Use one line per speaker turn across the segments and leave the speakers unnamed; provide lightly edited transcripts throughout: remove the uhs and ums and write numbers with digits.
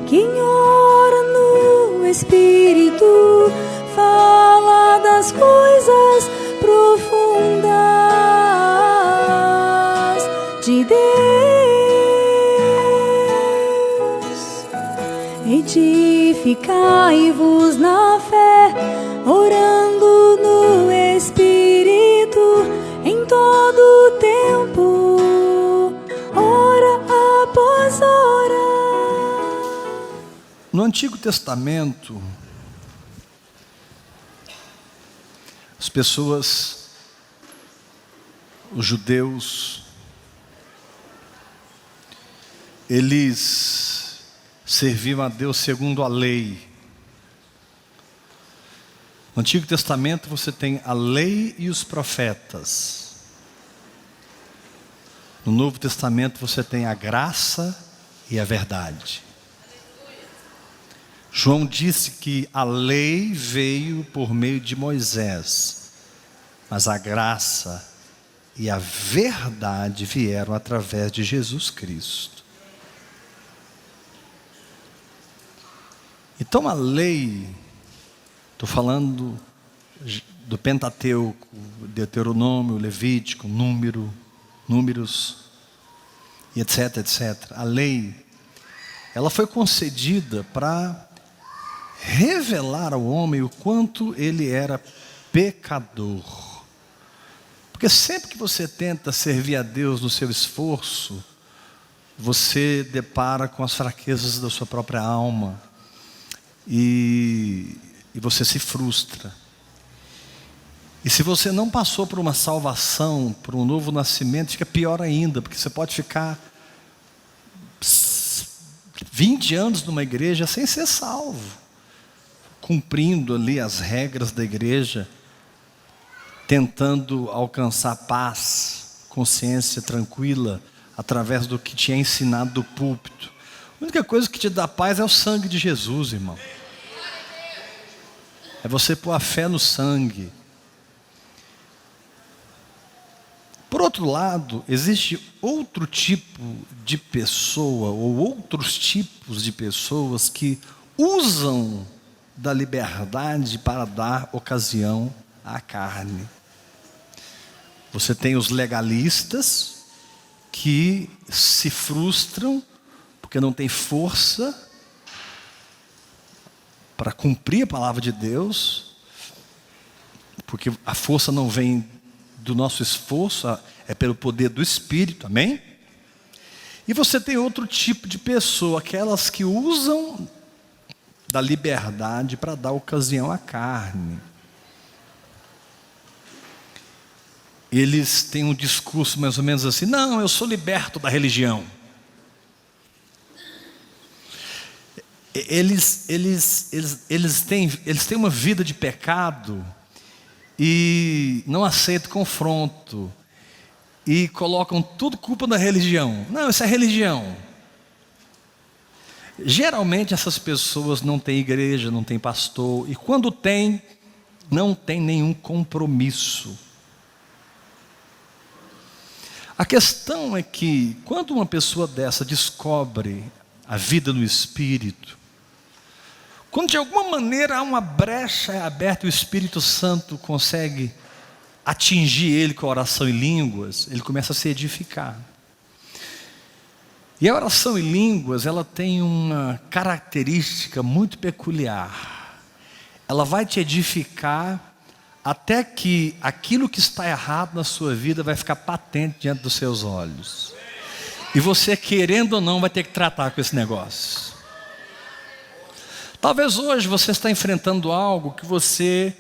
Quem ora no Espírito fala das coisas profundas de Deus. Edificai-vos na fé, orando no Espírito em todo o tempo, hora após hora.
No Antigo Testamento, as pessoas, os judeus, eles serviam a Deus segundo a lei. No Antigo Testamento você tem a lei e os profetas. No Novo Testamento você tem a graça e a verdade. João disse que a lei veio por meio de Moisés, mas a graça e a verdade vieram através de Jesus Cristo. Então a lei, estou falando do Pentateuco, Deuteronômio, Levítico, Números, e etc, etc. A lei, ela foi concedida para revelar ao homem o quanto ele era pecador. Porque sempre que você tenta servir a Deus no seu esforço, você depara com as fraquezas da sua própria alma. E você se frustra. E se você não passou por uma salvação, por um novo nascimento, fica pior ainda, porque você pode ficar 20 anos numa igreja sem ser salvo, cumprindo ali as regras da igreja, tentando alcançar paz, consciência tranquila, através do que te é ensinado do púlpito. A única coisa que te dá paz é o sangue de Jesus, irmão. É você pôr a fé no sangue. Por outro lado, existe outro tipo de pessoa, ou outros tipos de pessoas que usam da liberdade para dar ocasião à carne. Você tem os legalistas que se frustram porque não tem força para cumprir a palavra de Deus, porque a força não vem do nosso esforço, é pelo poder do Espírito, amém? E você tem outro tipo de pessoa, aquelas que usam da liberdade para dar ocasião à carne. Eles têm um discurso mais ou menos assim: não, eu sou liberto da religião. Eles têm uma vida de pecado e não aceitam confronto e colocam tudo culpa na religião. Não, isso é religião. Geralmente essas pessoas não têm igreja, não têm pastor, e quando tem, não tem nenhum compromisso. A questão é que quando uma pessoa dessa descobre a vida no Espírito, quando de alguma maneira há uma brecha aberta, o Espírito Santo consegue atingir ele com a oração em línguas, ele começa a se edificar. E a oração em línguas, ela tem uma característica muito peculiar. Ela vai te edificar até que aquilo que está errado na sua vida vai ficar patente diante dos seus olhos. E você, querendo ou não, vai ter que tratar com esse negócio. Talvez hoje você está enfrentando algo que você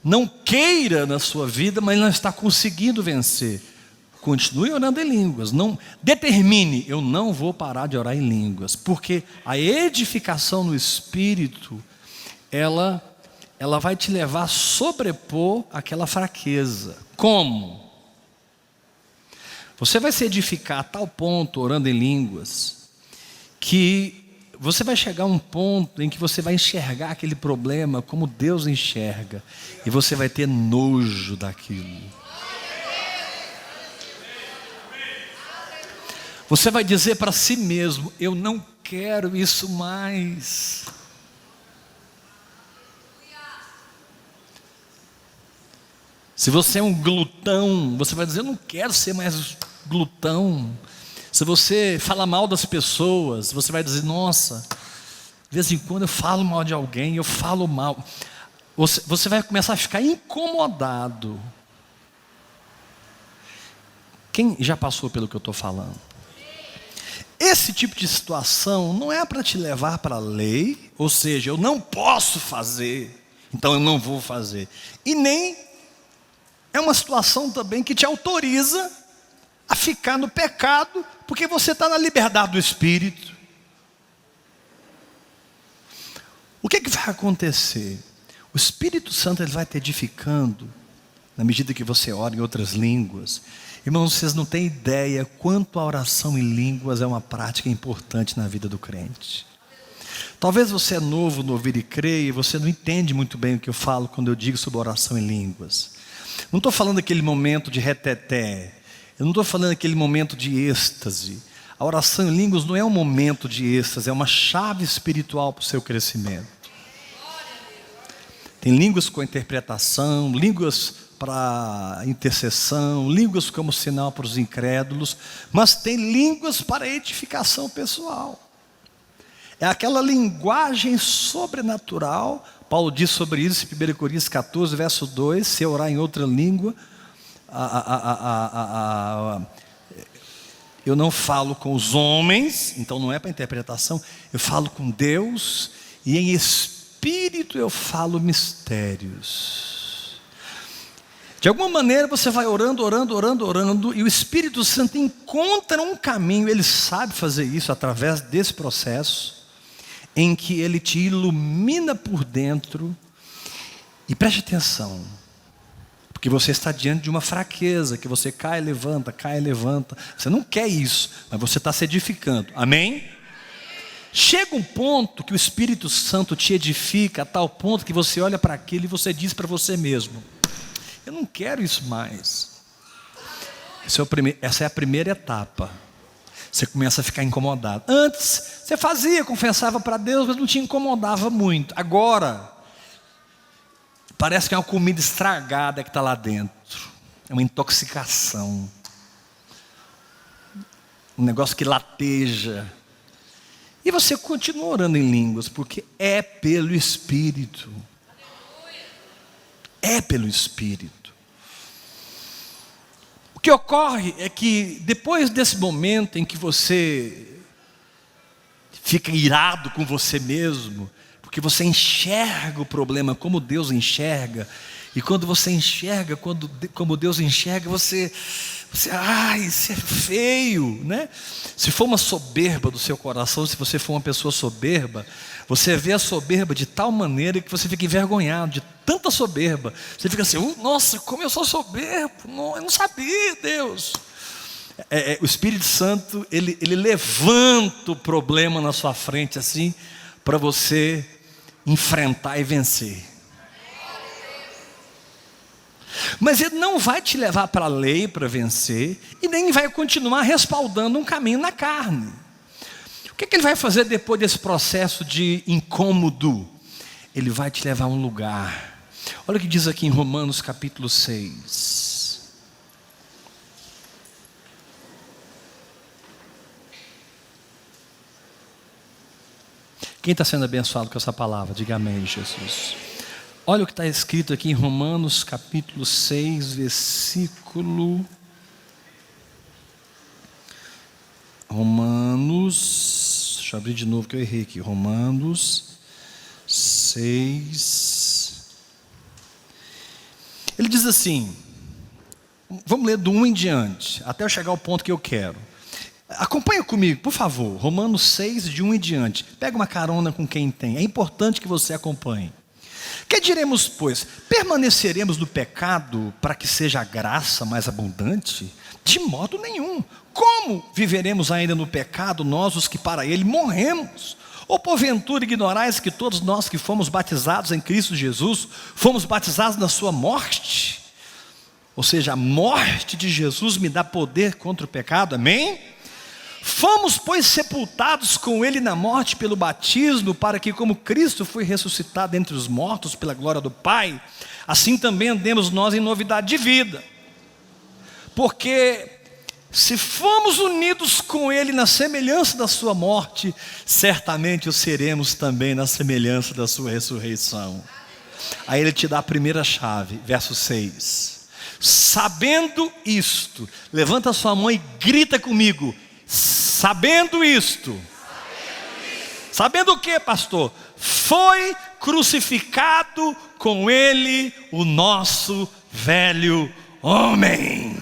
não queira na sua vida, mas não está conseguindo vencer. Continue orando em línguas. Não determine: eu não vou parar de orar em línguas, porque a edificação no Espírito, ela vai te levar a sobrepor aquela fraqueza. Como? Você vai se edificar a tal ponto, orando em línguas, que você vai chegar a um ponto em que você vai enxergar aquele problema como Deus enxerga, e você vai ter nojo daquilo. Você vai dizer para si mesmo: eu não quero isso mais. Se você é um glutão, você vai dizer: eu não quero ser mais glutão. Se você fala mal das pessoas, você vai dizer: nossa, de vez em quando eu falo mal de alguém, eu falo mal. Você vai começar a ficar incomodado. Quem já passou pelo que eu estou falando? Esse tipo de situação não é para te levar para a lei, ou seja, eu não posso fazer, então eu não vou fazer. E nem é uma situação também que te autoriza a ficar no pecado, porque você está na liberdade do Espírito. O que vai acontecer? O Espírito Santo ele vai te edificando, na medida que você ora em outras línguas. Irmãos, vocês não têm ideia quanto a oração em línguas é uma prática importante na vida do crente. Talvez você é novo no ouvir e crer, e você não entende muito bem o que eu falo quando eu digo sobre oração em línguas. Não estou falando daquele momento de reteté, eu não estou falando daquele momento de êxtase. A oração em línguas não é um momento de êxtase, é uma chave espiritual para o seu crescimento. Tem línguas com interpretação, línguas para intercessão, línguas como sinal para os incrédulos, mas tem línguas para edificação pessoal. É aquela linguagem sobrenatural. Paulo diz sobre isso em 1 Coríntios 14, verso 2, se eu orar em outra língua, eu não falo com os homens, então não é para interpretação, eu falo com Deus, e em espírito eu falo mistérios. De alguma maneira você vai orando, e o Espírito Santo encontra um caminho, ele sabe fazer isso através desse processo, em que ele te ilumina por dentro. E preste atenção, porque você está diante de uma fraqueza, que você cai, levanta, você não quer isso, mas você está se edificando, amém? Chega um ponto que o Espírito Santo te edifica, a tal ponto que você olha para aquilo e você diz para você mesmo: eu não quero isso mais. Essa é a primeira etapa. Você começa a ficar incomodado. Antes, você fazia, confessava para Deus, mas não te incomodava muito. Agora, parece que é uma comida estragada que está lá dentro. É uma intoxicação. Um negócio que lateja. E você continua orando em línguas, porque é pelo Espírito. É pelo Espírito. O que ocorre é que depois desse momento em que você fica irado com você mesmo, porque você enxerga o problema como Deus enxerga, e quando você enxerga como Deus enxerga, você isso é feio, né? Se for uma soberba do seu coração, se você for uma pessoa soberba, você vê a soberba de tal maneira que você fica envergonhado de tanta soberba. Você fica assim: nossa, como eu sou soberbo, eu não sabia, Deus. O Espírito Santo, ele levanta o problema na sua frente assim, para você enfrentar e vencer. Mas ele não vai te levar para a lei para vencer, e nem vai continuar respaldando um caminho na carne. O que ele vai fazer depois desse processo de incômodo? Ele vai te levar a um lugar. Olha o que diz aqui em Romanos capítulo 6. Quem está sendo abençoado com essa palavra? Diga amém, Jesus. Olha o que está escrito aqui em Romanos capítulo 6, versículo... deixa eu abrir de novo que eu errei aqui. Romanos 6. Ele diz assim, vamos ler do 1 em diante, até eu chegar ao ponto que eu quero. Acompanha comigo, por favor. Romanos 6, de 1 em diante. Pega uma carona com quem tem. É importante que você acompanhe. Que diremos, pois? Permaneceremos no pecado para que seja a graça mais abundante? De modo nenhum. Como viveremos ainda no pecado, nós os que para ele morremos? Ou porventura ignorais que todos nós que fomos batizados em Cristo Jesus, fomos batizados na sua morte? Ou seja, a morte de Jesus me dá poder contra o pecado, amém? Fomos, pois, sepultados com ele na morte pelo batismo, para que, como Cristo foi ressuscitado entre os mortos pela glória do Pai, assim também andemos nós em novidade de vida. Porque se fomos unidos com ele na semelhança da sua morte, certamente o seremos também na semelhança da sua ressurreição. Aí ele te dá a primeira chave, verso 6. Sabendo isto, levanta a sua mão e grita comigo. Sabendo isto. Sabendo o que, pastor? Foi crucificado com ele o nosso velho homem.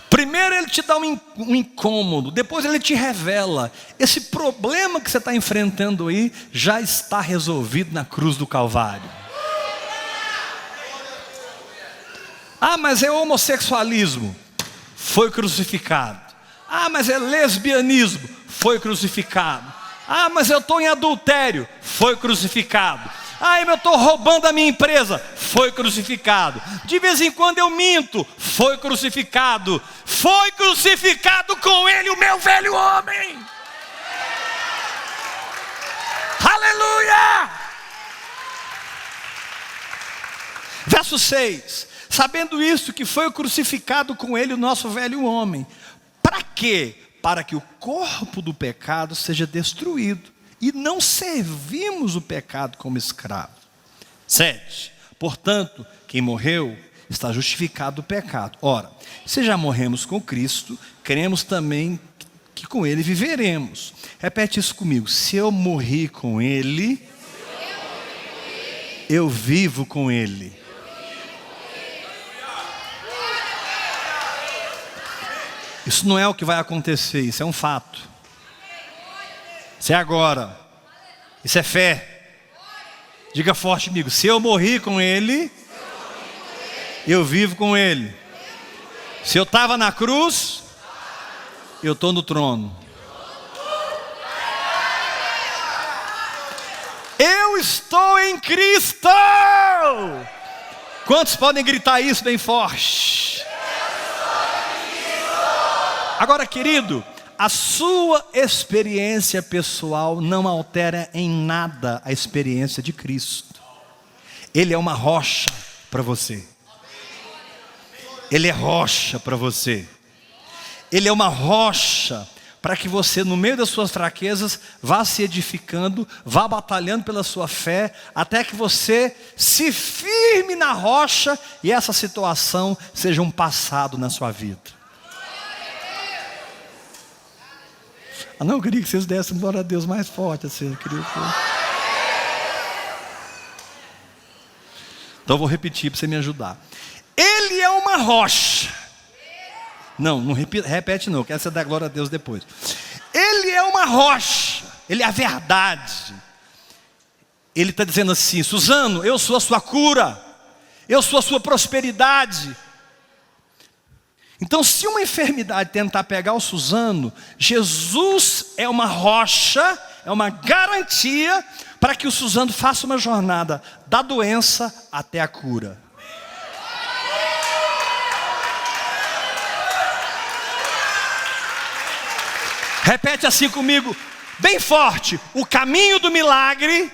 Primeiro ele te dá um incômodo, depois ele te revela. Esse problema que você está enfrentando aí já está resolvido na cruz do Calvário. Ah, mas é homossexualismo. Foi crucificado. Ah, mas é lesbianismo. Foi crucificado. Ah, mas eu estou em adultério. Foi crucificado. Ah, eu estou roubando a minha empresa. Foi crucificado. De vez em quando eu minto. Foi crucificado. Foi crucificado com ele o meu velho homem. Aleluia! Verso 6. Sabendo isso, que foi crucificado com ele o nosso velho homem. Para quê? Para que o corpo do pecado seja destruído. E não servimos o pecado como escravo. 7. Portanto, quem morreu está justificado do pecado. Ora, se já morremos com Cristo, cremos também que com ele viveremos. Repete isso comigo. Se eu morri com ele, eu vivo com ele. Isso não é o que vai acontecer, isso é um fato. Isso é agora. Isso é fé. Diga forte comigo. Se eu morri com ele, eu vivo com ele. Se eu estava na cruz, eu estou no trono. Eu estou em Cristo. Quantos podem gritar isso bem forte? Agora, querido, a sua experiência pessoal não altera em nada a experiência de Cristo. Ele é uma rocha para você. Ele é rocha para você. Ele é uma rocha para que você, no meio das suas fraquezas, vá se edificando, vá batalhando pela sua fé, até que você se firme na rocha e essa situação seja um passado na sua vida. Ah, não, eu queria que vocês dessem glória a Deus mais forte assim, eu queria que... Então eu vou repetir para você me ajudar. Ele é uma rocha. Não repete não, eu quero você dar glória a Deus depois. Ele é uma rocha, ele é a verdade. Ele está dizendo assim: Suzano, eu sou a sua cura, eu sou a sua prosperidade. Então, se uma enfermidade tentar pegar o Suzano, Jesus é uma rocha, é uma garantia para que o Suzano faça uma jornada da doença até a cura. Repete assim comigo, bem forte: o caminho do milagre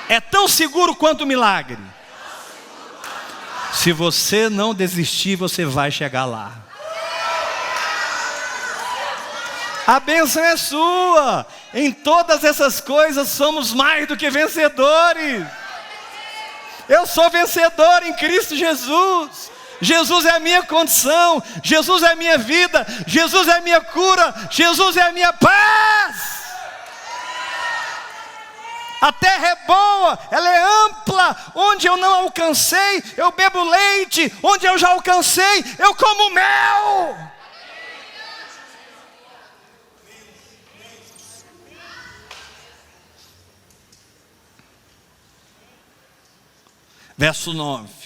é tão seguro quanto o milagre. Se você não desistir, você vai chegar lá. A bênção é sua. Em todas essas coisas somos mais do que vencedores. Eu sou vencedor em Cristo Jesus. Jesus é a minha condição. Jesus é a minha vida. Jesus é a minha cura. Jesus é a minha paz. A terra é boa, ela é ampla. Onde eu não alcancei, eu bebo leite. Onde eu já alcancei, eu como mel. Verso 9.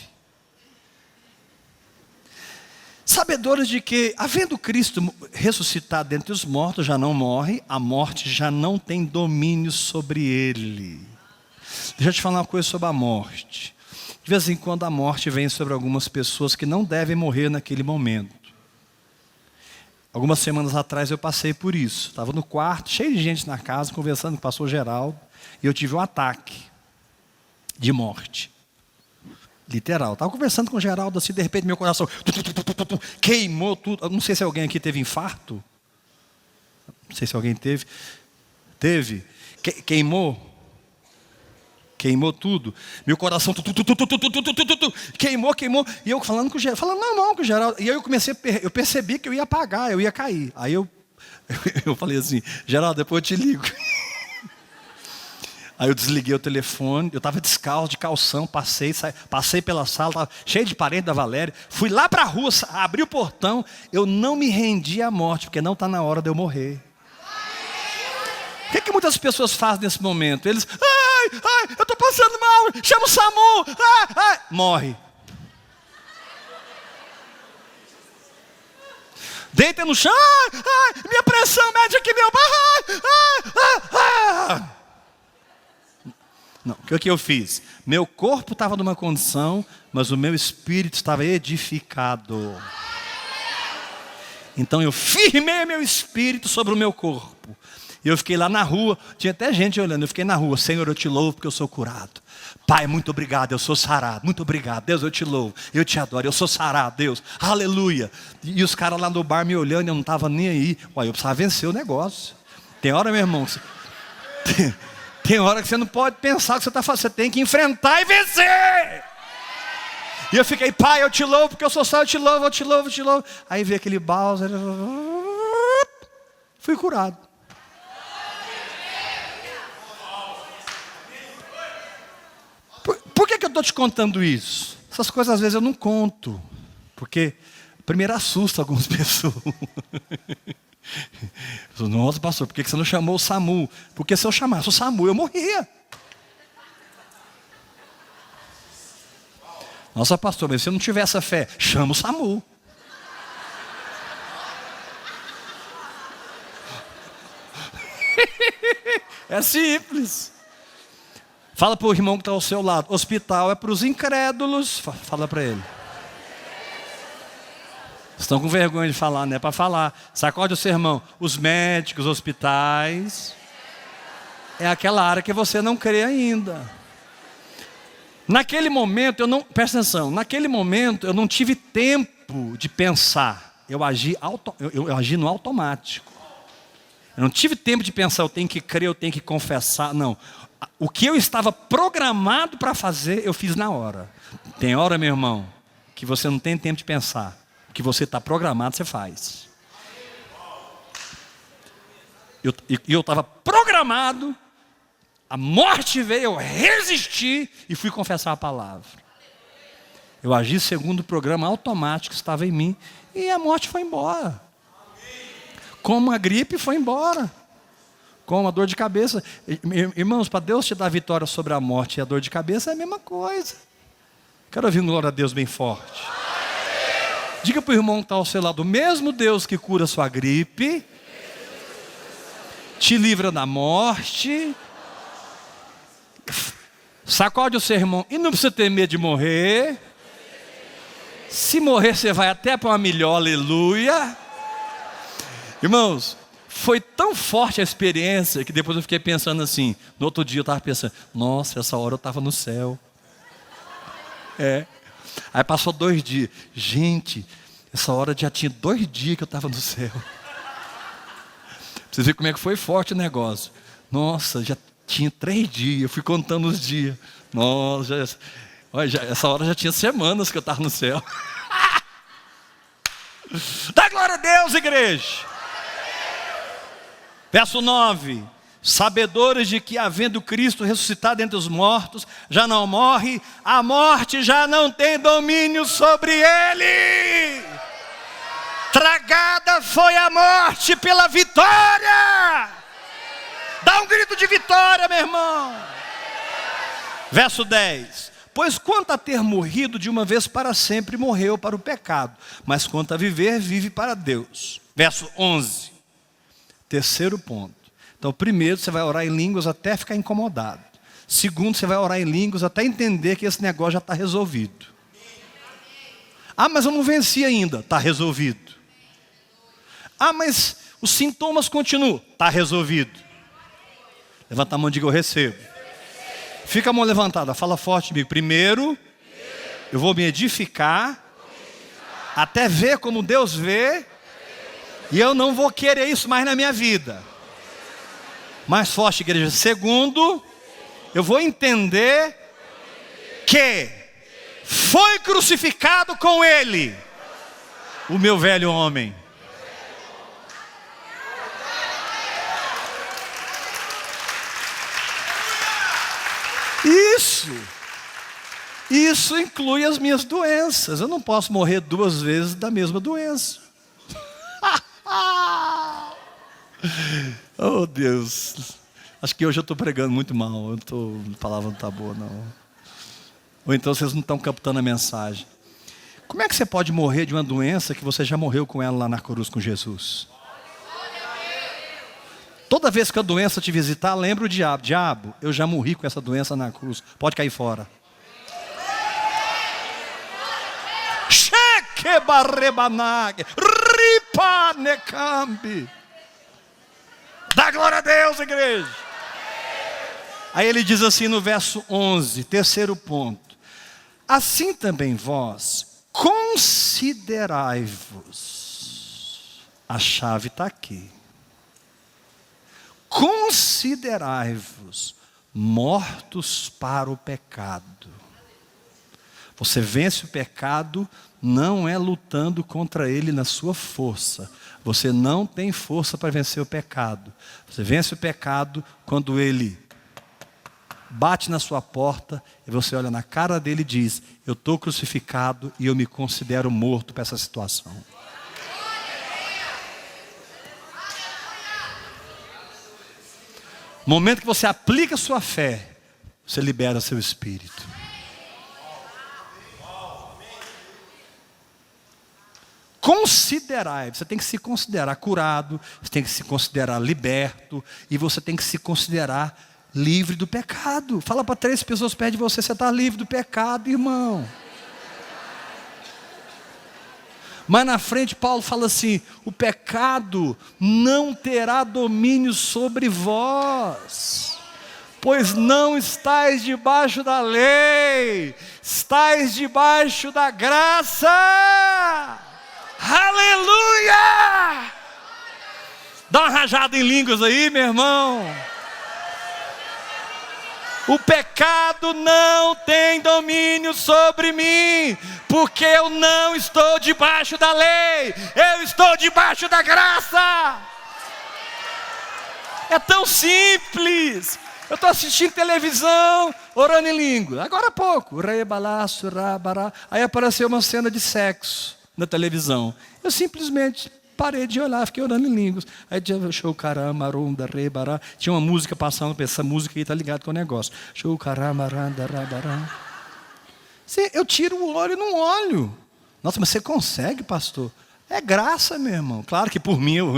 Sabedores de que, havendo Cristo ressuscitado dentre os mortos, já não morre, a morte já não tem domínio sobre ele. Deixa eu te falar uma coisa sobre a morte. De vez em quando a morte vem sobre algumas pessoas que não devem morrer naquele momento. Algumas semanas atrás eu passei por isso. Estava no quarto, cheio de gente na casa, conversando com o pastor Geraldo, e eu tive um ataque de morte. Literal. Estava conversando com o Geraldo assim, de repente meu coração queimou tudo. Eu não sei se alguém aqui teve infarto. Não sei se alguém teve. Teve. Queimou. Queimou tudo. Meu coração queimou. E eu falando com o Geraldo. Falando não com o Geraldo. E aí eu percebi que eu ia apagar, eu ia cair. Aí eu falei assim, Geraldo, depois eu te ligo. Aí eu desliguei o telefone, eu estava descalço, de calção, passei pela sala, estava cheio de parente da Valéria, fui lá para a rua, abri o portão, eu não me rendi à morte, porque não está na hora de eu morrer. O que muitas pessoas fazem nesse momento? Eles, ai, eu estou passando mal, chama o SAMU, morre. Deita no chão, minha pressão média aqui, Não, o que eu fiz? Meu corpo estava numa condição, mas o meu espírito estava edificado. Então eu firmei meu espírito sobre o meu corpo. E eu fiquei lá na rua, tinha até gente olhando, eu fiquei na rua, Senhor, eu te louvo porque eu sou curado. Pai, muito obrigado, eu sou sarado, muito obrigado, Deus, eu te louvo, eu te adoro, eu sou sarado, Deus, aleluia. E os caras lá no bar me olhando, eu não estava nem aí. Uai, eu precisava vencer o negócio. Tem hora, meu irmão, tem hora que você não pode pensar o que você está fazendo, você tem que enfrentar e vencer. E eu fiquei, Pai, eu te louvo porque eu sou só, eu te louvo, eu te louvo, eu te louvo. Aí veio aquele Bowser, fui curado. Por que eu estou te contando isso? Essas coisas às vezes eu não conto, porque primeiro assusta algumas pessoas. Nossa, pastor, por que você não chamou o SAMU? Porque se eu chamasse o SAMU, eu morria. Nossa, pastor, mas se eu não tivesse a fé, chama o SAMU. É simples. Fala para o irmão que está ao seu lado. Hospital é para os incrédulos. Fala para ele. Estão com vergonha de falar, não é para falar. Sacode o sermão. Os médicos, hospitais. É aquela área que você não crê ainda. Naquele momento, presta atenção. Naquele momento, eu não tive tempo de pensar. Eu agi no automático. Eu não tive tempo de pensar, eu tenho que crer, eu tenho que confessar. Não. O que eu estava programado para fazer, eu fiz na hora. Tem hora, meu irmão, que você não tem tempo de pensar. O que você está programado, você faz. Eu estava programado, a morte veio, eu resisti e fui confessar a palavra. Eu agi segundo o programa automático que estava em mim e a morte foi embora. Como a gripe foi embora. Com a dor de cabeça. Irmãos, para Deus te dar vitória sobre a morte e a dor de cabeça é a mesma coisa. Quero ouvir um glória a Deus bem forte. Diga para o irmão que está ao seu lado: o mesmo Deus que cura a sua gripe, te livra da morte. Sacode o seu irmão e não precisa ter medo de morrer. Se morrer, você vai até para uma melhor, aleluia. Irmãos, foi tão forte a experiência que depois eu fiquei pensando assim. No outro dia eu estava pensando, nossa, essa hora eu estava no céu. Aí passou 2 dias. Gente, essa hora já tinha 2 dias que eu estava no céu. Vocês viram como é que foi forte o negócio. Nossa, já tinha 3 dias. Eu fui contando os dias. Nossa, essa hora já tinha semanas que eu estava no céu. Dá glória a Deus, igreja. Verso 9. Sabedores de que, havendo Cristo ressuscitado entre os mortos, já não morre, a morte já não tem domínio sobre ele. Tragada foi a morte pela vitória. Dá um grito de vitória, meu irmão. Verso 10. Pois quanto a ter morrido de uma vez para sempre, morreu para o pecado, mas quanto a viver, vive para Deus. Verso 11. Terceiro ponto. Então, primeiro você vai orar em línguas até ficar incomodado. Segundo, você vai orar em línguas até entender que esse negócio já está resolvido. Ah, mas eu não venci ainda. Está resolvido. Ah, mas os sintomas continuam. Está resolvido. Levanta a mão e diga: eu recebo. Fica a mão levantada, fala forte comigo. Primeiro, eu vou me edificar até ver como Deus vê. E eu não vou querer isso mais na minha vida. Mais forte, igreja. Segundo, eu vou entender que foi crucificado com Ele o meu velho homem. Isso inclui as minhas doenças. Eu não posso morrer 2 vezes da mesma doença. Oh Deus, acho que hoje eu estou pregando muito mal. A palavra não está boa não. Ou então vocês não estão captando a mensagem. Como é que você pode morrer de uma doença que você já morreu com ela lá na cruz com Jesus? Toda vez que a doença te visitar, lembra o diabo. Diabo, eu já morri com essa doença na cruz. Pode cair fora. Cheque barrebanag, ripanecambi. Dá glória a Deus, igreja. Aí ele diz assim no verso 11, terceiro ponto. Assim também vós, considerai-vos. A chave está aqui. Considerai-vos mortos para o pecado. Você vence o pecado não é lutando contra ele na sua força. Você não tem força para vencer o pecado. Você vence o pecado quando ele bate na sua porta e você olha na cara dele e diz: eu estou crucificado e eu me considero morto para essa situação. No momento que você aplica a sua fé, você libera seu espírito. Considerai, você tem que se considerar curado, você tem que se considerar liberto e você tem que se considerar livre do pecado. Fala para 3 pessoas perto de você: você está livre do pecado, irmão. Mas na frente Paulo fala assim: o pecado não terá domínio sobre vós, pois não estáis debaixo da lei, estáis debaixo da graça. Aleluia! Dá uma rajada em línguas aí, meu irmão. O pecado não tem domínio sobre mim, porque eu não estou debaixo da lei, eu estou debaixo da graça. É tão simples. Eu estou assistindo televisão, orando em língua. Agora há pouco, aí apareceu uma cena de sexo na televisão. Eu simplesmente parei de olhar, fiquei orando em línguas. Aí show caramarunda rebará. Tinha uma música passando, essa música aí tá ligado com o negócio. Show caramaranda rabará. Eu tiro o olho e não olho. Nossa, mas você consegue, pastor? É graça, meu irmão. Claro que por mim eu...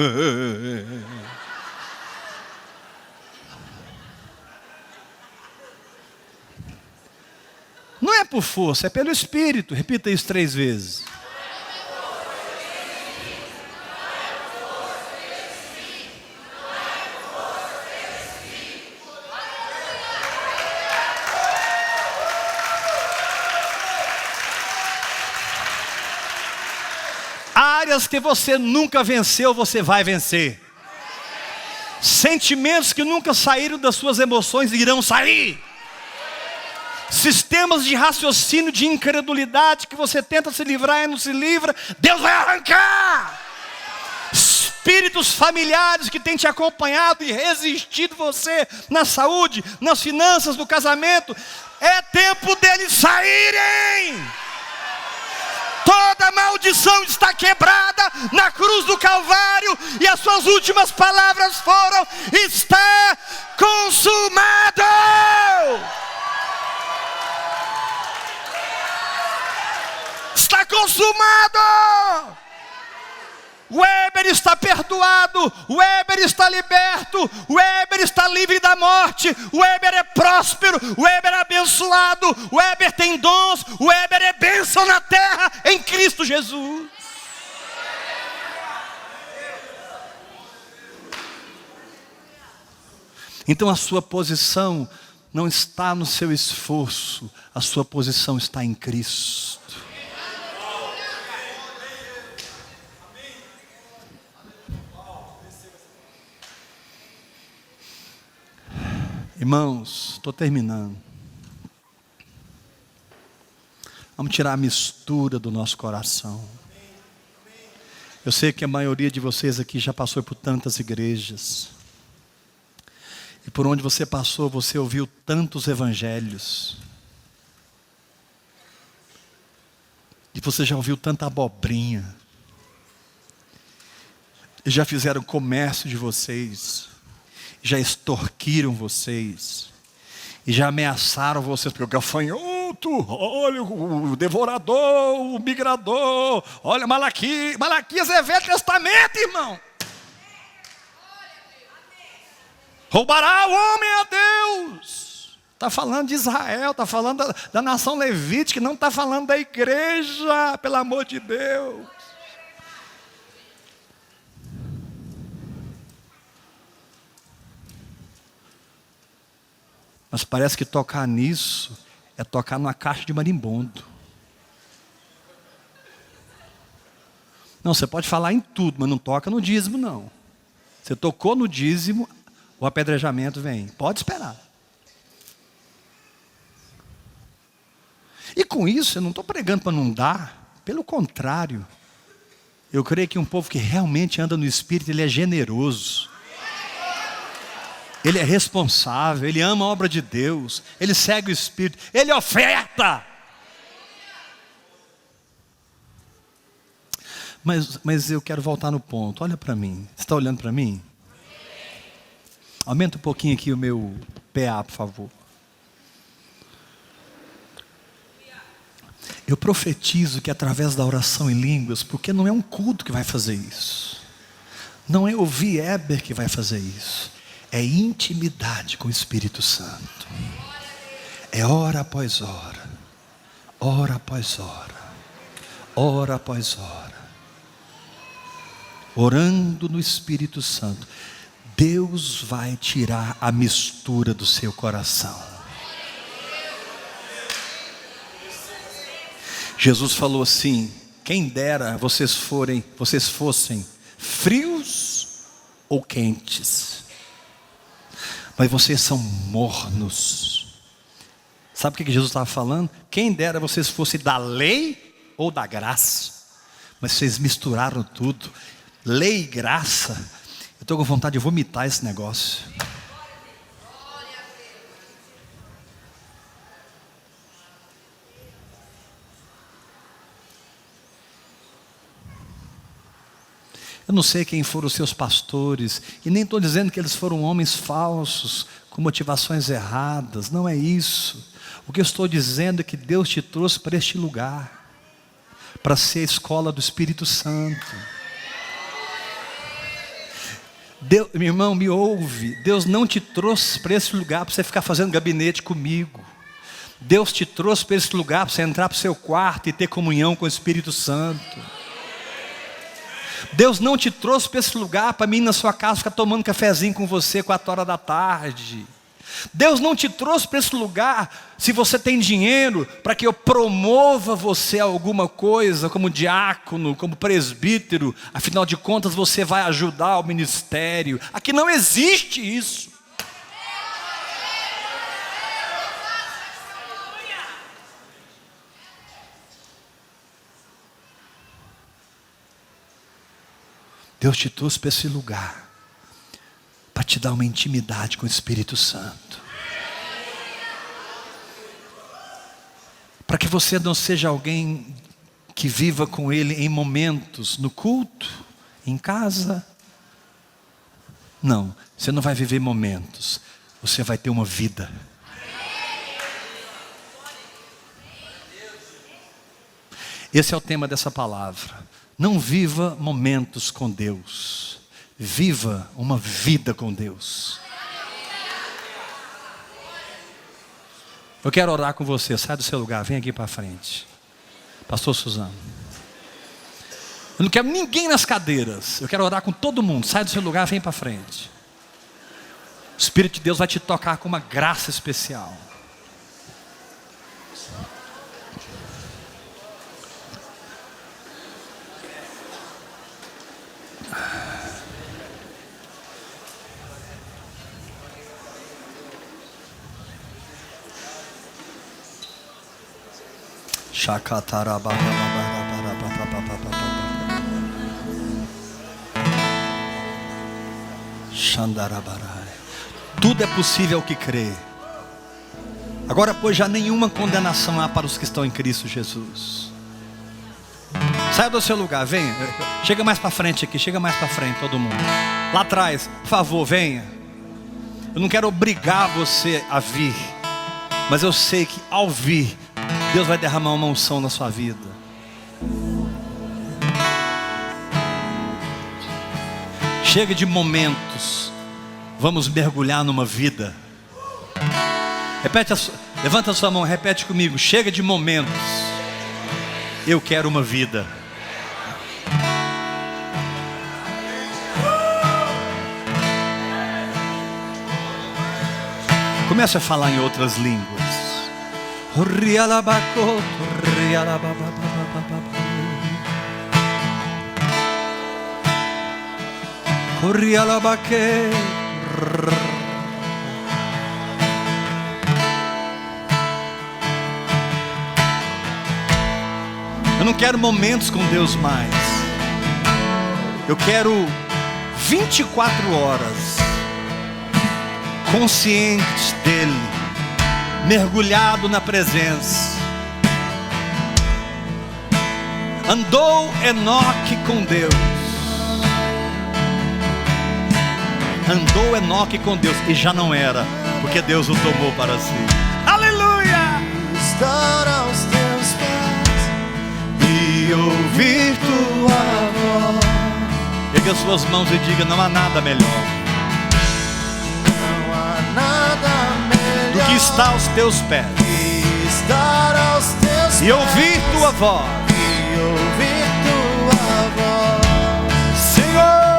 Não é por força, é pelo Espírito. Repita isso 3 vezes. Áreas que você nunca venceu, você vai vencer. Sentimentos que nunca saíram das suas emoções irão sair. Sistemas de raciocínio de incredulidade que você tenta se livrar e não se livra, Deus vai arrancar. Espíritos familiares que têm te acompanhado e resistido você na saúde, nas finanças, no casamento, é tempo deles saírem. Toda maldição está quebrada na cruz do Calvário e as suas últimas palavras foram: está consumado. Está consumado. O Weber está perdoado, o Weber está liberto, o Weber está livre da morte, o Weber é próspero, o Weber é abençoado, o Weber tem dons, o Weber é bênção na terra em Cristo Jesus. Então a sua posição não está no seu esforço, a sua posição está em Cristo. Irmãos, estou terminando. Vamos tirar a mistura do nosso coração. Eu sei que a maioria de vocês aqui já passou por tantas igrejas. E por onde você passou, você ouviu tantos evangelhos. E você já ouviu tanta abobrinha. E já fizeram comércio de vocês. Já extorquiram vocês. E já ameaçaram vocês. Porque o gafanhoto, olha o devorador, o migrador. Olha Malaquias é Velho Testamento, irmão. Roubará o homem a Deus. Está falando de Israel, está falando da nação levítica, não está falando da igreja, pelo amor de Deus. Mas parece que tocar nisso é tocar numa caixa de marimbondo. Não, você pode falar em tudo, mas não toca no dízimo não. Você tocou no dízimo, o apedrejamento vem. Pode esperar. E com isso, eu não estou pregando para não dar. Pelo contrário. Eu creio que um povo que realmente anda no Espírito, ele é generoso. Ele é responsável, ele ama a obra de Deus. Ele segue o Espírito, ele oferta. Mas eu quero voltar no ponto. Olha para mim. Você está olhando para mim? Aumenta um pouquinho aqui o meu PA, por favor. Eu profetizo que através da oração em línguas, porque não é um culto que vai fazer isso. Não é ouvir Weber que vai fazer isso. É intimidade com o Espírito Santo. É hora após hora. Hora após hora. Hora após hora. Orando no Espírito Santo. Deus vai tirar a mistura do seu coração. Jesus falou assim: quem dera vocês fossem frios ou quentes. Mas vocês são mornos. Sabe o que Jesus estava falando? Quem dera vocês fossem da lei ou da graça. Mas vocês misturaram tudo. Lei e graça. Eu estou com vontade de vomitar esse negócio. Eu não sei quem foram os seus pastores, e nem estou dizendo que eles foram homens falsos, com motivações erradas, não é isso. O que eu estou dizendo é que Deus te trouxe para este lugar, para ser a escola do Espírito Santo. Deus, meu irmão, me ouve, Deus não te trouxe para esse lugar para você ficar fazendo gabinete comigo. Deus te trouxe para esse lugar para você entrar para o seu quarto e ter comunhão com o Espírito Santo. Deus não te trouxe para esse lugar para mim ir na sua casa ficar tomando cafezinho com você 4 horas da tarde. Deus não te trouxe para esse lugar, se você tem dinheiro, para que eu promova você a alguma coisa, como diácono, como presbítero. Afinal de contas você vai ajudar o ministério. Aqui não existe isso. Deus te trouxe para esse lugar para te dar uma intimidade com o Espírito Santo, para que você não seja alguém que viva com Ele em momentos, no culto, em casa. Não, você não vai viver momentos, você vai ter uma vida. Esse é o tema dessa palavra. Não viva momentos com Deus. Viva uma vida com Deus. Eu quero orar com você. Sai do seu lugar, vem aqui para frente. Pastor Suzano. Eu não quero ninguém nas cadeiras. Eu quero orar com todo mundo. Sai do seu lugar, vem para frente. O Espírito de Deus vai te tocar com uma graça especial. Tudo é possível ao que crê. Agora, pois, já nenhuma condenação há para os que estão em Cristo Jesus. Saia do seu lugar, venha. Chega mais para frente aqui, chega mais para frente todo mundo. Lá atrás, por favor, venha. Eu não quero obrigar você a vir, mas eu sei que ao vir, Deus vai derramar uma unção na sua vida. Chega de momentos. Vamos mergulhar numa vida. Levanta a sua mão, repete comigo. Chega de momentos. Eu quero uma vida. Comece a falar em outras línguas. Eu não quero momentos com Deus mais. Eu quero 24 horas consciente dEle, mergulhado na presença. Andou Enoque com Deus. Andou Enoque com Deus e já não era, porque Deus o tomou para si. Aleluia!
Estar aos teus pés e ouvir tua voz.
Pegue as suas mãos e diga: não há nada melhor
Não há nada melhor
do que estar aos teus pés
que estar aos teus pés
e ouvir tua voz.
e ouvir tua voz,
Senhor,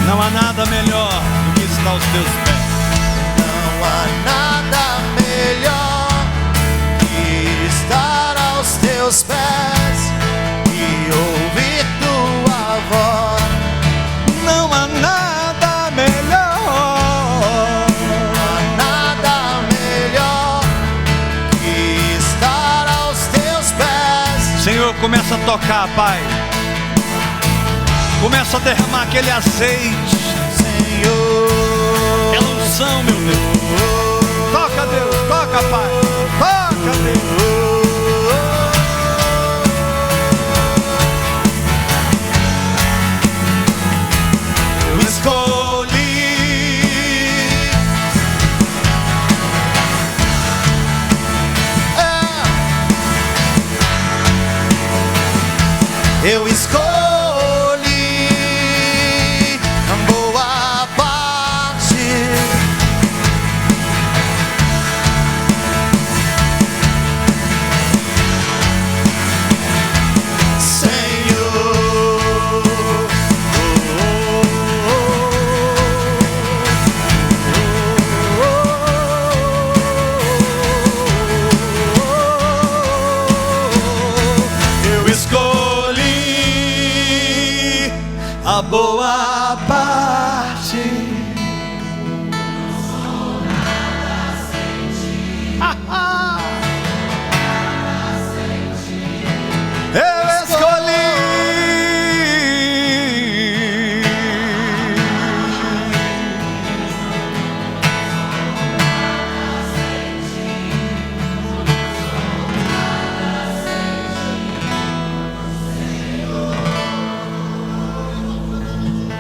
não há nada melhor do que estar aos teus pés.
não há nada melhor que estar aos teus pés e ouvir tua voz.
Não há nada melhor.
Não há nada melhor que estar aos teus pés.
Senhor, começa a tocar, Pai. Começa a derramar aquele azeite,
Senhor,
aquela unção, meu Deus. Toca, Deus, toca, Pai. Toca, Deus.
eu escolhi eu escolhi boa parte. Senhor,
a boa parte. Eu escolhi.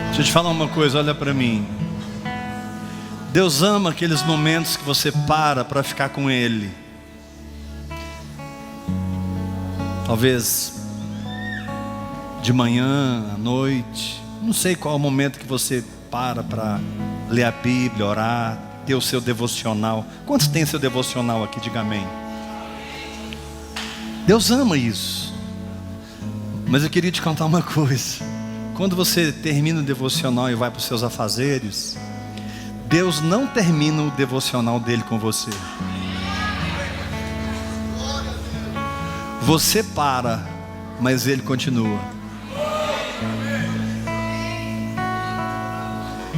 Deixa eu te falar uma coisa, olha para mim. Deus ama aqueles momentos que você para ficar com Ele. Talvez de manhã, à noite, não sei qual é o momento que você para ler a Bíblia, orar, ter o seu devocional. Quantos tem seu devocional aqui? Diga amém. Deus ama isso. Mas eu queria te contar uma coisa. Quando você termina o devocional e vai para os seus afazeres, Deus não termina o devocional dele com você. Você para, mas ele continua.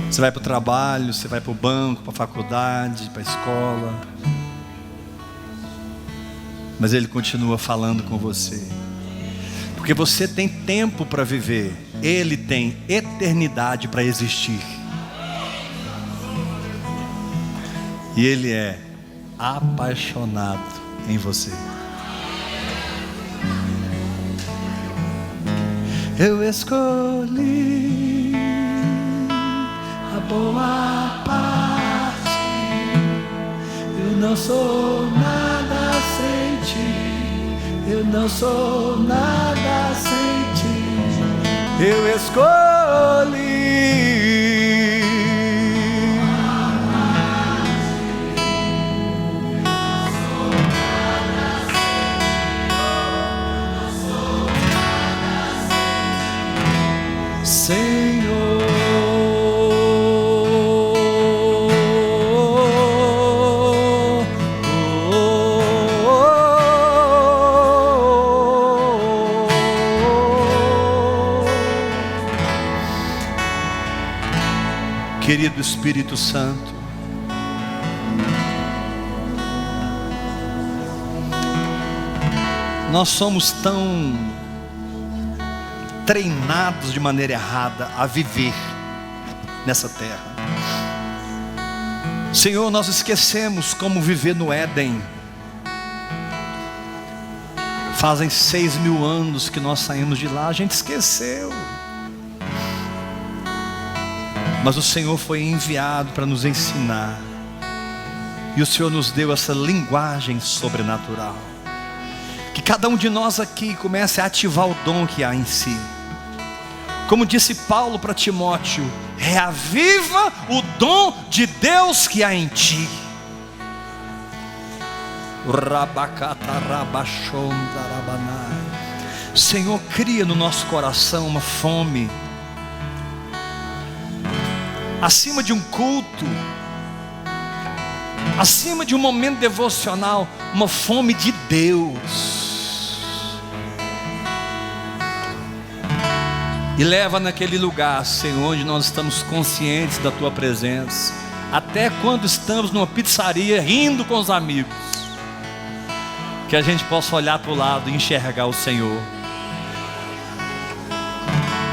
Você vai para o trabalho, você vai para o banco, para a faculdade, para a escola, mas ele continua falando com você. Porque você tem tempo para viver, ele tem eternidade para existir. E ele é apaixonado em você. Eu escolhi a boa parte. Eu não sou nada sem ti. Eu não sou nada sem ti. Eu escolhi. Senhor, querido Espírito Santo, nós somos tão treinados de maneira errada a viver nessa terra. Senhor, nós esquecemos como viver no Éden. Fazem 6.000 anos que nós saímos de lá, a gente esqueceu. Mas o Senhor foi enviado para nos ensinar. E o Senhor nos deu essa linguagem sobrenatural. Que cada um de nós aqui comece a ativar o dom que há em si. Como disse Paulo para Timóteo: reaviva o dom de Deus que há em ti. Senhor, cria no nosso coração uma fome, acima de um culto, acima de um momento devocional, uma fome de Deus. E leva naquele lugar, Senhor, onde nós estamos conscientes da Tua presença. Até quando estamos numa pizzaria rindo com os amigos, que a gente possa olhar para o lado e enxergar o Senhor.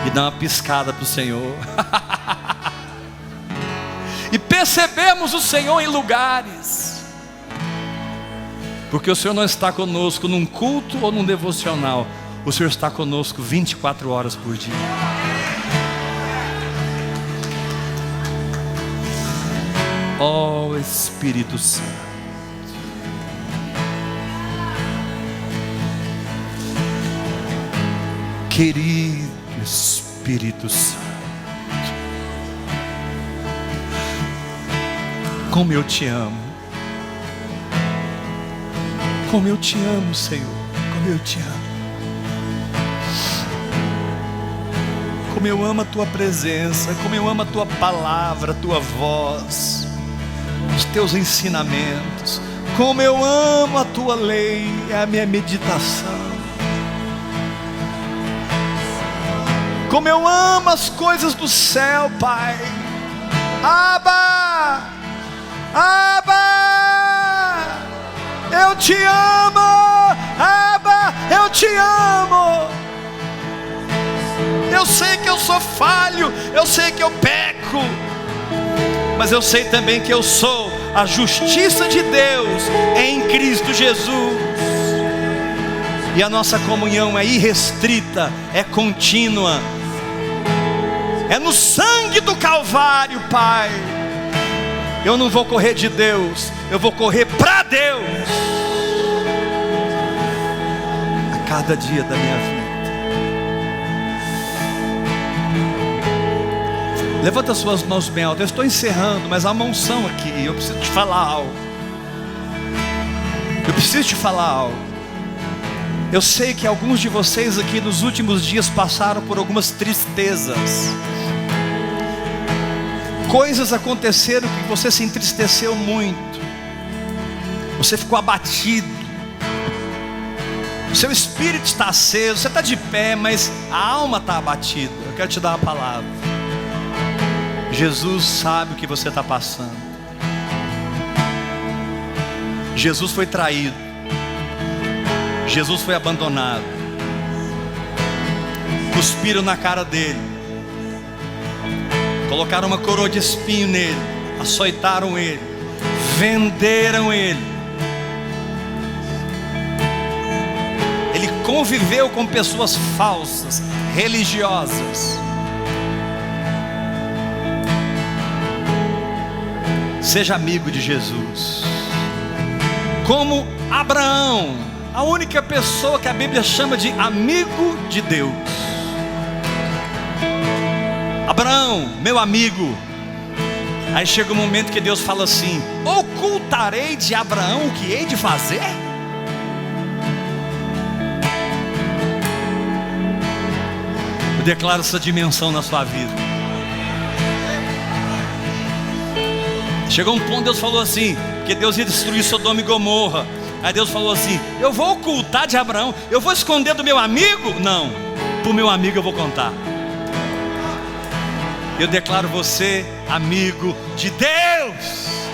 E dar uma piscada para o Senhor. E percebemos o Senhor em lugares. Porque o Senhor não está conosco num culto ou num devocional. O Senhor está conosco 24 horas por dia. Ó Espírito Santo, querido Espírito Santo, como eu te amo, como eu te amo, Senhor, como eu te amo. Como eu amo a Tua presença, como eu amo a Tua palavra, a Tua voz, os Teus ensinamentos. Como eu amo a Tua lei, é a minha meditação. Como eu amo as coisas do céu, Pai. Abba, Abba, eu te amo. Abba, eu te amo. Eu sei que eu sou falho, eu sei que eu peco, mas eu sei também que eu sou a justiça de Deus em Cristo Jesus. E a nossa comunhão é irrestrita, é contínua, é no sangue do Calvário, Pai. Eu não vou correr de Deus, eu vou correr para Deus a cada dia da minha vida. Levanta suas mãos bem altas. Eu estou encerrando, mas há uma unção aqui. Eu preciso te falar algo. Eu preciso te falar algo. Eu sei que alguns de vocês aqui nos últimos dias passaram por algumas tristezas. Coisas aconteceram que você se entristeceu muito. Você ficou abatido. O seu espírito está aceso. Você está de pé, mas a alma está abatida. Eu quero te dar uma palavra. Jesus sabe o que você está passando. Jesus foi traído. Jesus foi abandonado. Cuspiram na cara dele. Colocaram uma coroa de espinho nele. Açoitaram ele. Venderam ele. Ele conviveu com pessoas falsas, religiosas. Seja amigo de Jesus. Como Abraão, a única pessoa que a Bíblia chama de amigo de Deus. Abraão, meu amigo. Aí chega um momento que Deus fala assim: ocultarei de Abraão o que hei de fazer? Eu declaro essa dimensão na sua vida. Chegou um ponto, Deus falou assim, porque Deus ia destruir Sodoma e Gomorra. Aí Deus falou assim: eu vou ocultar de Abraão, eu vou esconder do meu amigo? Não, para o meu amigo eu vou contar. Eu declaro você amigo de Deus.